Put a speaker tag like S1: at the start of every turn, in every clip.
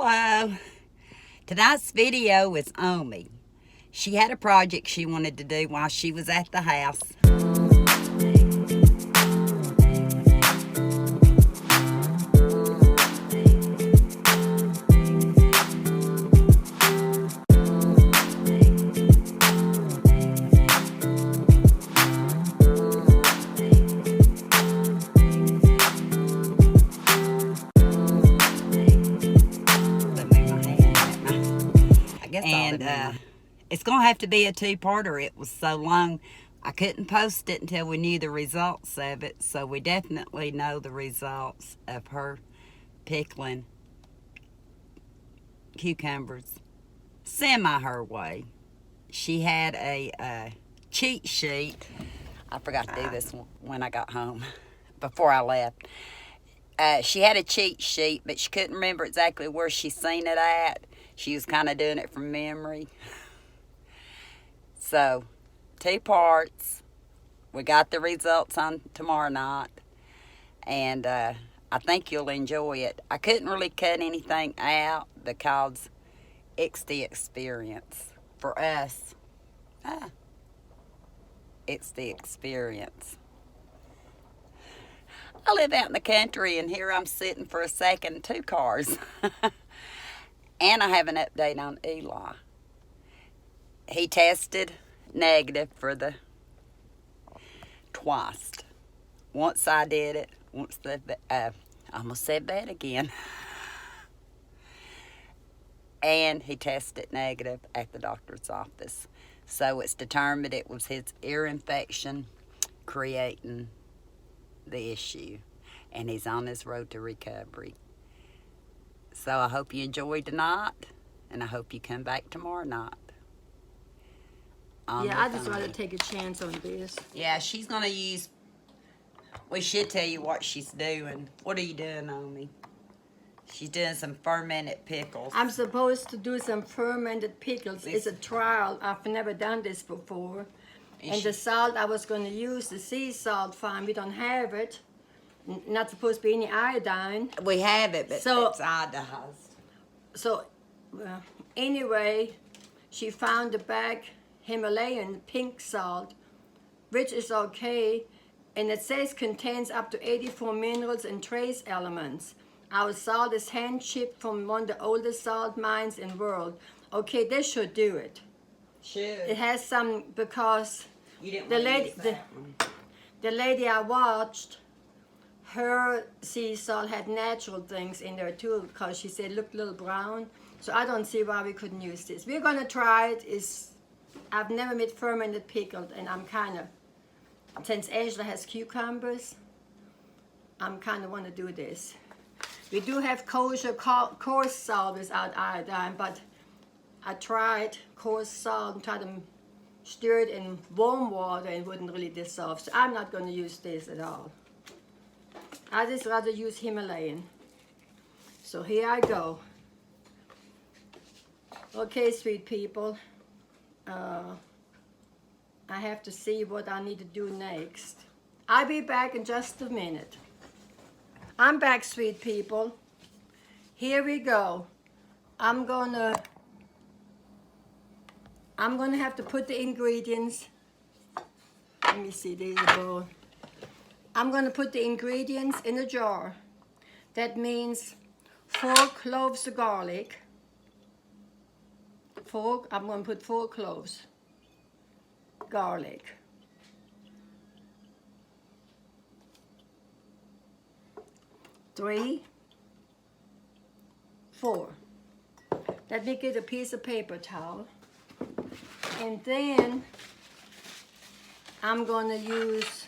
S1: Hello. Tonight's video is Omi. She had a project she wanted to do while she was at the house. And it's going to have to be a two-parter. It was so long, I couldn't post it until we knew the results of it. So we definitely know the results of her pickling cucumbers semi her way. She had a cheat sheet. I forgot to do this when I got home, before I left. She had a cheat sheet, but she couldn't remember exactly where she seen it at. She was kind of doing it from memory. So, two parts. We got the results on tomorrow night. And I think you'll enjoy it. I couldn't really cut anything out because it's the experience. For us, it's the experience. I live out in the country, and here I'm sitting for a second in two cars. And I have an update on Eli. He tested negative for the twice. Once I did it, once the I almost said that again. And he tested negative at the doctor's office. So it's determined it was his ear infection creating the issue. And he's on his road to recovery. So I hope you enjoyed tonight, and I hope you come back tomorrow night.
S2: Yeah, I just want to take a chance on this.
S1: Yeah, she's going to use... We should tell you what she's doing. What are you doing, Omi? She's doing some fermented pickles.
S2: I'm supposed to do some fermented pickles. It's a trial. I've never done this before. And the salt I was going to use, the sea salt, fine. We don't have it. Not supposed to be any iodine.
S1: We have it, but it's iodized.
S2: So, anyway, she found the bag Himalayan pink salt, which is okay, and it says contains up to 84 minerals and trace elements. Our salt is hand-shipped from one of the oldest salt mines in the world. Okay, this should do it.
S1: Should.
S2: It has some, because
S1: you didn't
S2: the lady I watched, her sea salt had natural things in there too, because she said it looked a little brown. So I don't see why we couldn't use this. We're gonna try it. I've never made fermented pickled, and I'm kind of, since Angela has cucumbers, I'm kind of want to do this. We do have kosher coarse salt without iodine, but I tried coarse salt and tried to stir it in warm water and it wouldn't really dissolve. So I'm not going to use this at all. I just rather use Himalayan. So here I go. Okay, sweet people. I have to see what I need to do next. I'll be back in just a minute. I'm back, sweet people. Here we go. I'm gonna have to put the ingredients. Let me see, there's a bowl. I'm gonna put the ingredients in a jar. That means 4 cloves of garlic. I'm gonna put 4 cloves garlic. 3, 4. Let me get a piece of paper towel. And then I'm gonna use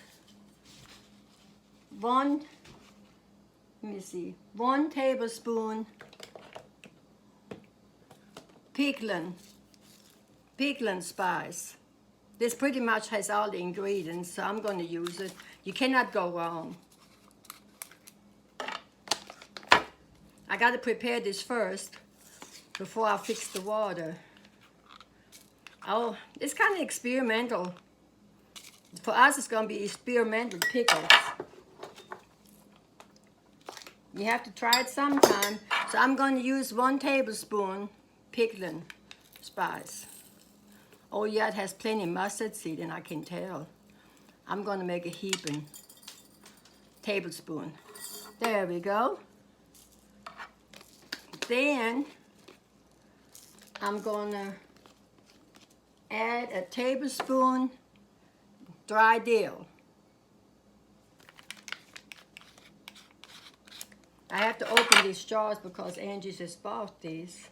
S2: 1 tablespoon pickling spice. This pretty much has all the ingredients, so I'm gonna use it. You cannot go wrong. I gotta prepare this first before I fix the water. Oh, it's kind of experimental. For us, it's gonna be experimental pickles. You have to try it sometime. So I'm going to use 1 tablespoon pickling spice. Oh yeah, it has plenty mustard seed, and I can tell. I'm going to make a heaping tablespoon. There we go. Then I'm going to add a tablespoon dry dill. I have to open these jars because Angie just bought these.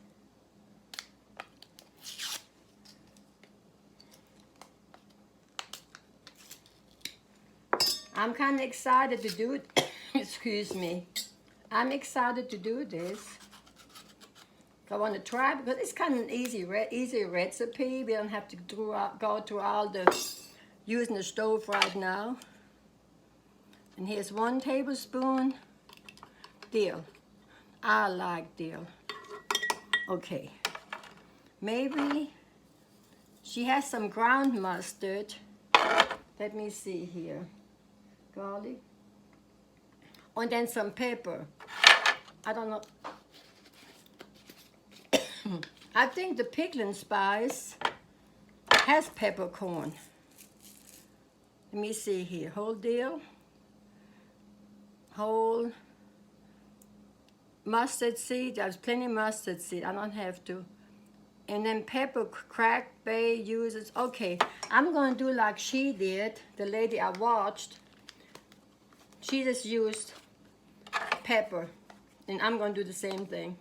S2: I'm kind of excited to do it. Excuse me. I'm excited to do this. I want to try it because it's kind of an easy recipe. We don't have to go through all the using the stove right now. And here's 1 tablespoon dill. I like dill. Okay. Maybe she has some ground mustard. Let me see here. Garlic. And then some pepper. I don't know. I think the pickling spice has peppercorn. Let me see here. Whole dill. Whole mustard seed. There's plenty of mustard seed. I don't have to. And then pepper, cracked bay uses. Okay, I'm going to do like she did, the lady I watched. She just used pepper. And I'm going to do the same thing.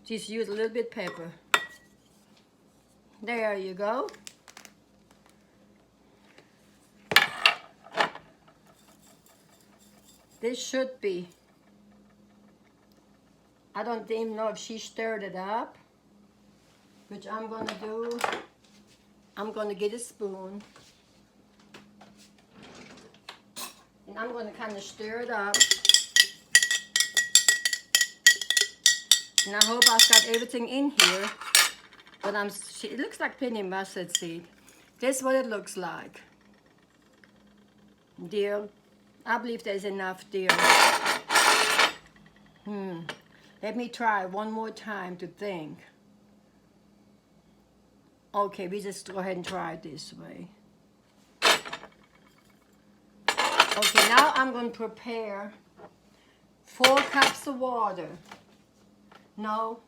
S2: Just use a little bit pepper. There you go. This should be. I don't even know if she stirred it up, which I'm going to do. I'm going to get a spoon. And I'm going to kind of stir it up. And I hope I've got everything in here. But it looks like plenty mustard seed. This is what it looks like. Dill. I believe there's enough dill. Let me try one more time to think. Okay, we just go ahead and try it this way. Okay, now I'm going to prepare 4 cups of water. No.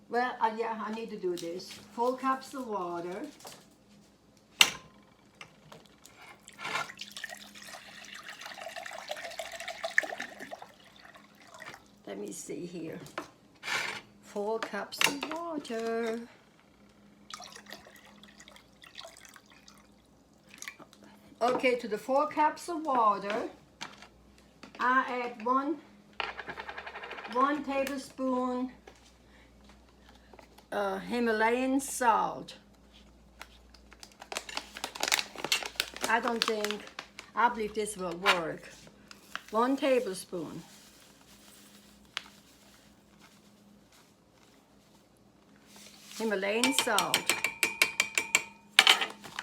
S2: Well, yeah, I need to do this. 4 cups of water. Let me see here. 4 cups of water. Okay, to the 4 cups of water, I add one tablespoon Himalayan salt. I believe this will work. 1 tablespoon. Himalayan salt.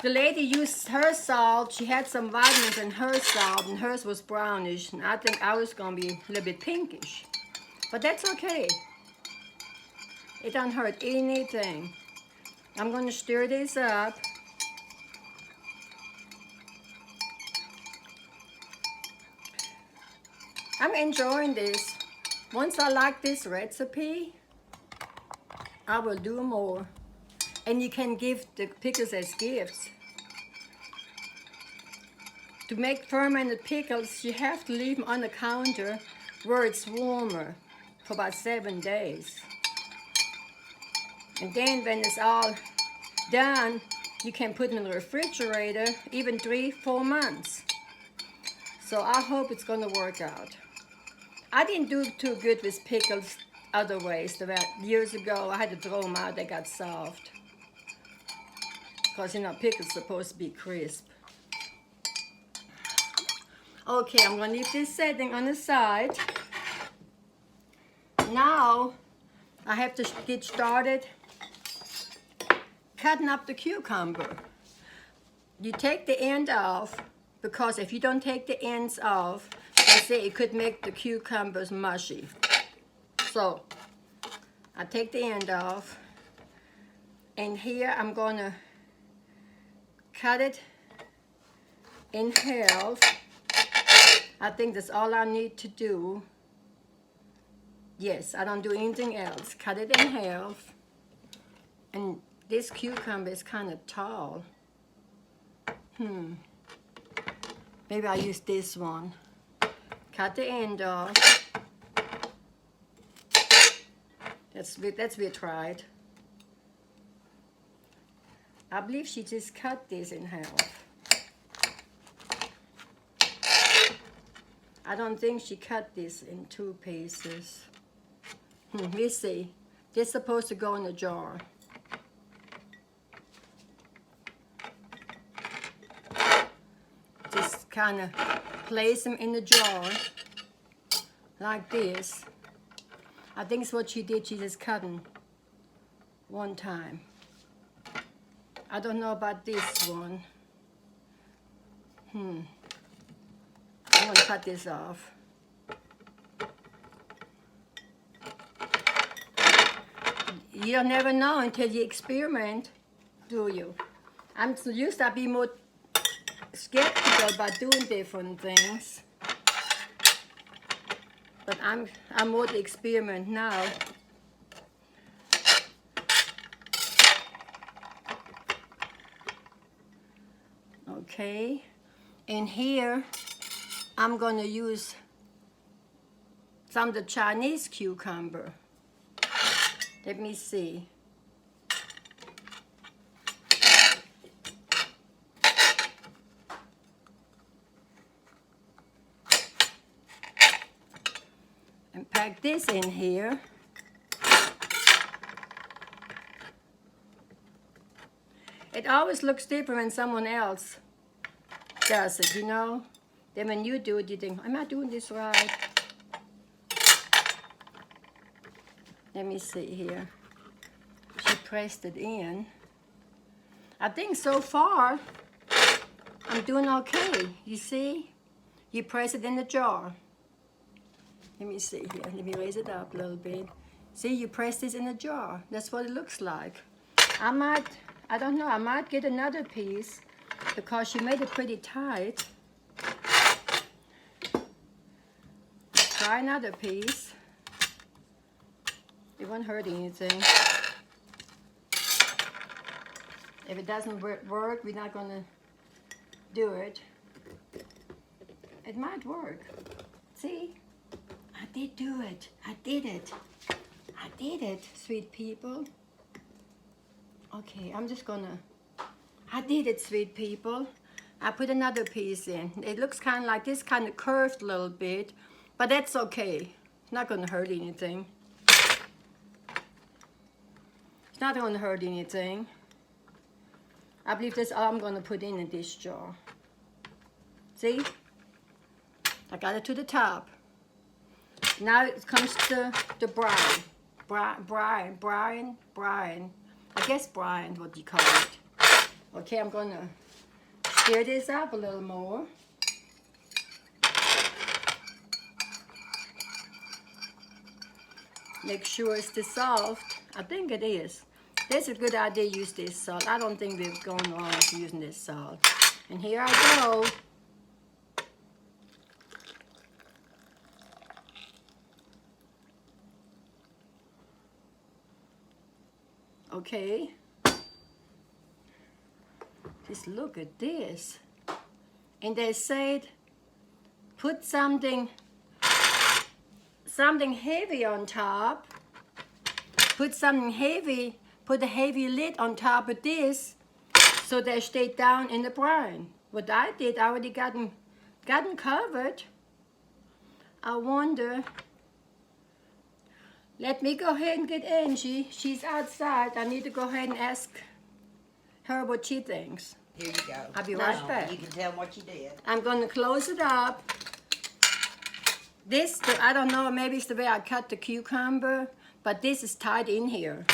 S2: The lady used her salt. She had some vitamins in her salt, and hers was brownish, and I think ours gonna be a little bit pinkish. But that's okay. It don't hurt anything. I'm gonna stir this up. I'm enjoying this. Once I like this recipe, I will do more. And you can give the pickles as gifts. To make fermented pickles, you have to leave them on the counter where it's warmer for about 7 days. And then when it's all done, you can put it in the refrigerator even 3-4 months. So I hope it's gonna work out. I didn't do too good with pickles other ways. About years ago, I had to throw them out, they got soft. Because, you know, pickles supposed to be crisp. Okay, I'm going to leave this setting on the side. Now, I have to get started cutting up the cucumber. You take the end off, because if you don't take the ends off, they say it could make the cucumbers mushy. So I take the end off, and here I'm gonna cut it in half. I think that's all I need to do. Yes, I don't do anything else. Cut it in half. And this cucumber is kind of tall. Maybe I'll use this one. Cut the end off. That's we tried. I believe she just cut this in half. I don't think she cut this in 2 pieces. We'll see. They're supposed to go in a jar. Just kind of place them in the jar like this. I think it's what she did. She just cut them one time. I don't know about this one. I'm gonna cut this off. You never know until you experiment, do you? I'm used to be more skeptical about doing different things, but I'm more to experiment now. Okay, and here I'm gonna use some of the Chinese cucumber. Let me see. And pack this in here. It always looks different when someone else does it, you know? Then when you do it, you think, am I doing this right? Let me see here. She pressed it in. I think so far, I'm doing okay. You see? You press it in the jar. Let me see here. Let me raise it up a little bit. See, you press this in the jar. That's what it looks like. I don't know, I might get another piece because she made it pretty tight. Try another piece. It won't hurt anything. If it doesn't work, we're not gonna do it. It might work. See? I did do it. I did it. I did it, sweet people. Okay, I'm just gonna... I did it, sweet people. I put another piece in. It looks kind of like this, kind of curved a little bit, but that's okay. It's not gonna hurt anything. It's not gonna hurt anything. I believe that's all I'm gonna put in this jar. See? I got it to the top. Now it comes to the brine. Brine. I guess brine, what you call it. Okay, I'm gonna stir this up a little more. Make sure it's dissolved. I think it is. That's a good idea to use this salt. I don't think we've gone wrong with using this salt. And here I go. Okay. Just look at this. And they said, put something heavy on top. Put something heavy, put a heavy lid on top of this so they stay down in the brine. What I did, I already gotten covered. I wonder, let me go ahead and get Angie. She's outside. I need to go ahead and ask her what she thinks.
S1: Here you go.
S2: I'll be right back.
S1: You can tell them what you did.
S2: I'm going to close it up. This, I don't know, maybe it's the way I cut the cucumber, but this is tied in here.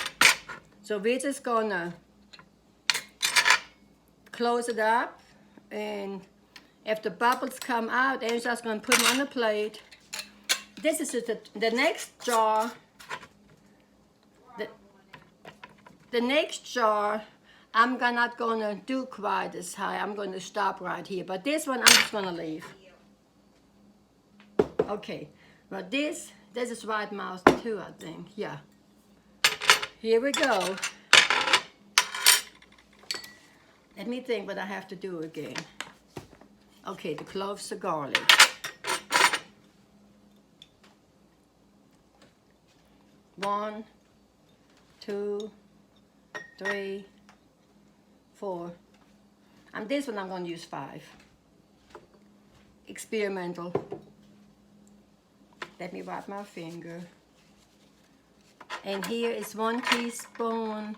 S2: So we're just going to close it up, and if the bubbles come out, Angela's going to put them on the plate. This is the next jar the next jar, I'm not gonna do quite as high. I'm gonna stop right here. But this one, I'm just gonna leave. Okay, but this is white mouse too, I think. Yeah. Here we go. Let me think what I have to do again. Okay, the cloves of garlic. One, 2, 3, 4. And this one I'm going to use 5. Experimental. Let me wipe my finger. And here is 1 tablespoon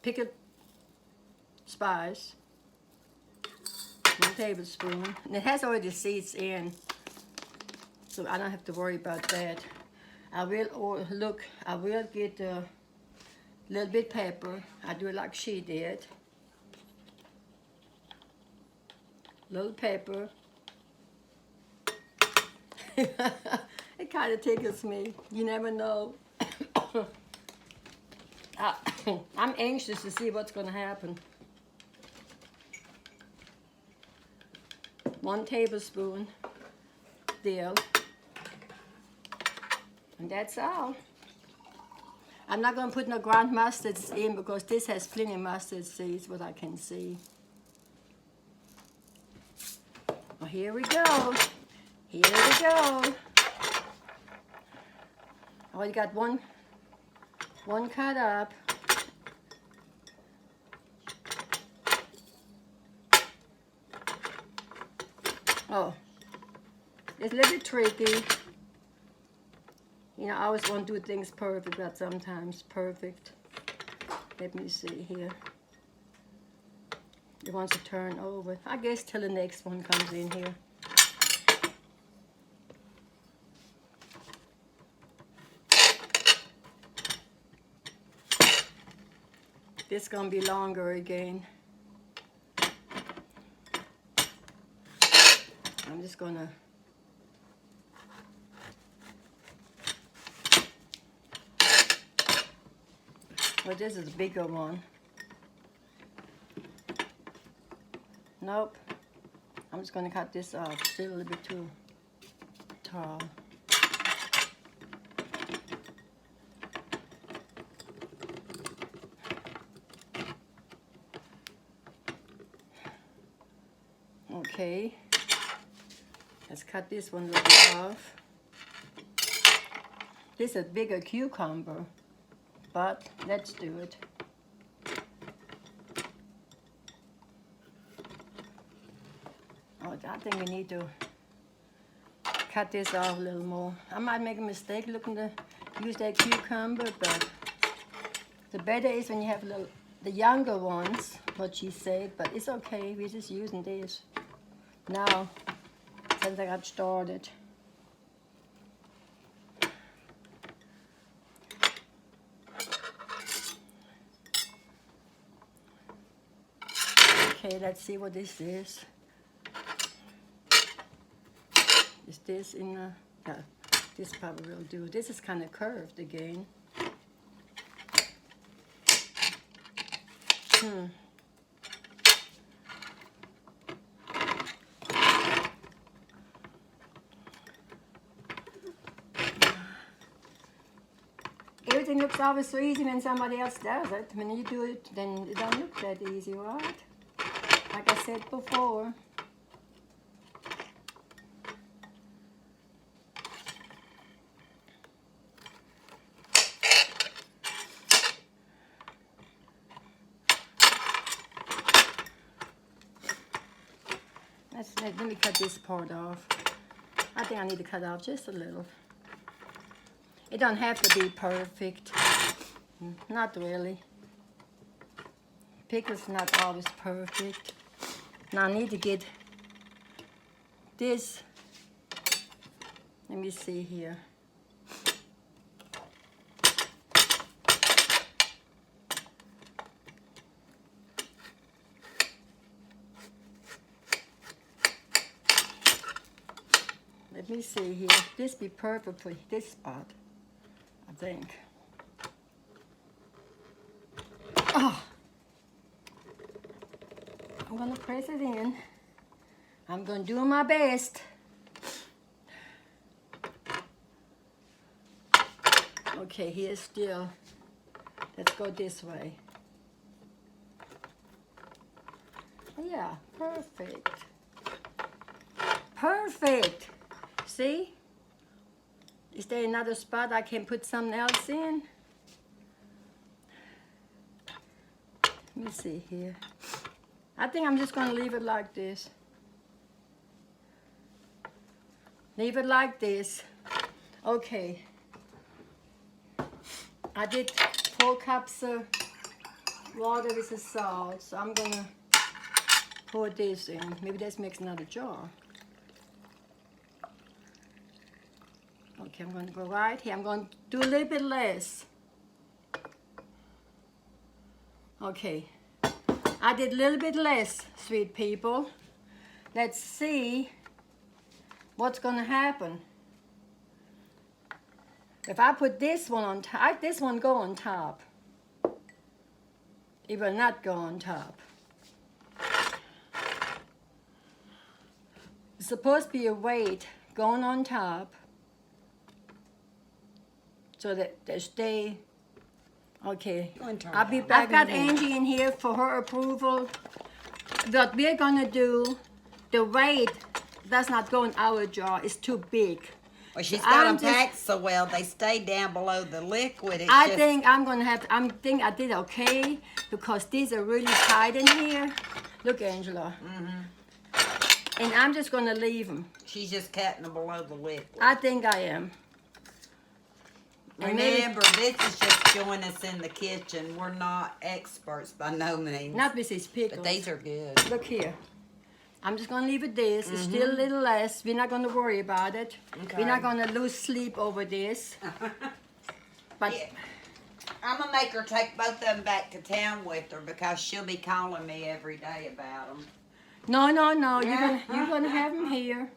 S2: pickled spice. 1 tablespoon. And it has already seeds in, so I don't have to worry about that. I will get a little bit pepper. I do it like she did. Little pepper. It kind of tickles me. You never know. I'm anxious to see what's going to happen. 1 tablespoon dill. And that's all. I'm not going to put no ground mustard in because this has plenty of mustard seeds, what I can see. Well, here we go. Here we go. I already got one cut up. Oh, it's a little bit tricky. You know, I always want to do things perfect, but sometimes perfect. Let me see here. It wants to turn over. I guess till the next one comes in here. This is gonna be longer again. I'm just gonna well, this is a bigger one. Nope. I'm just gonna cut this off. Still a little bit too tall. Okay. Let's cut this one a little bit off. This is a bigger cucumber, but let's do it. Oh, I think we need to cut this off a little more. I might make a mistake looking to use that cucumber, but the better is when you have the younger ones, what she said, but it's okay. We're just using this now since I got started. Okay, let's see what this is. Is this in the... Yeah, this probably will do. This is kind of curved again. Everything looks always so easy when somebody else does it. When you do it, then it don't look that easy, right? Like I said before. Let me cut this part off. I think I need to cut off just a little. It don't have to be perfect. Not really. Pickles not always perfect. Now I need to get this. Let me see here. Let me see here. This be perfect for this spot. think. Oh. I'm gonna press it in. I'm gonna do my best. Okay, here's still. Let's go this way. Yeah, perfect. Perfect. See? Is there another spot I can put something else in? Let me see here. I think I'm just gonna leave it like this. Leave it like this. Okay. I did 4 cups of water with the salt, so I'm gonna pour this in. Maybe this makes another jar. Okay, I'm gonna go right here. I'm gonna do a little bit less. Okay, I did a little bit less, sweet people. Let's see what's gonna happen. If I put this one on top, this one go on top. It will not go on top. It's supposed to be a weight going on top so that they stay. Okay, I'll be back. I've got Angie in here for her approval. What we're gonna do, the weight does not go in our jar. It's too big.
S1: Well, she's got them packed so well, they stay down below the liquid.
S2: I think I'm gonna have to, I think I did okay because these are really tight in here. Look, Angela. Mm-hmm. And I'm just gonna leave them.
S1: She's just cutting them below the liquid.
S2: I think I am.
S1: Remember, this is just joining us in the kitchen. We're not experts by no means.
S2: Not Mrs. Pickles.
S1: But these are good.
S2: Look here. I'm just going to leave it this. It's still a little less. We're not going to worry about it. Okay. We're not going to lose sleep over this. But
S1: yeah. I'm going to make her take both of them back to town with her because she'll be calling me every day about them.
S2: No. You're gonna have them here.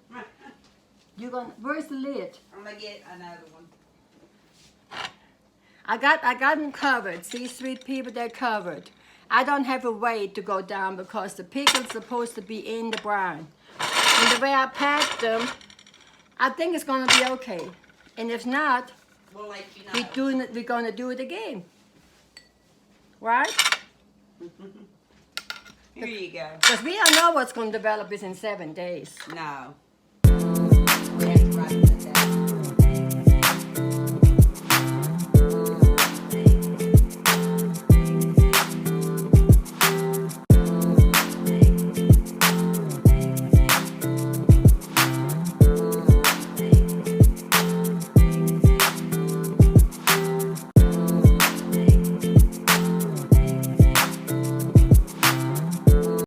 S2: Where's the lid?
S1: I'm going to get another one.
S2: I got them covered. See, sweet people, they're covered. I don't have a way to go down because the pickle's supposed to be in the brine. And the way I packed them, I think it's gonna be okay. And if not,
S1: we'll let you know.
S2: We're gonna do it again. Right?
S1: Here you go.
S2: Because we don't know what's gonna develop within 7 days.
S1: No.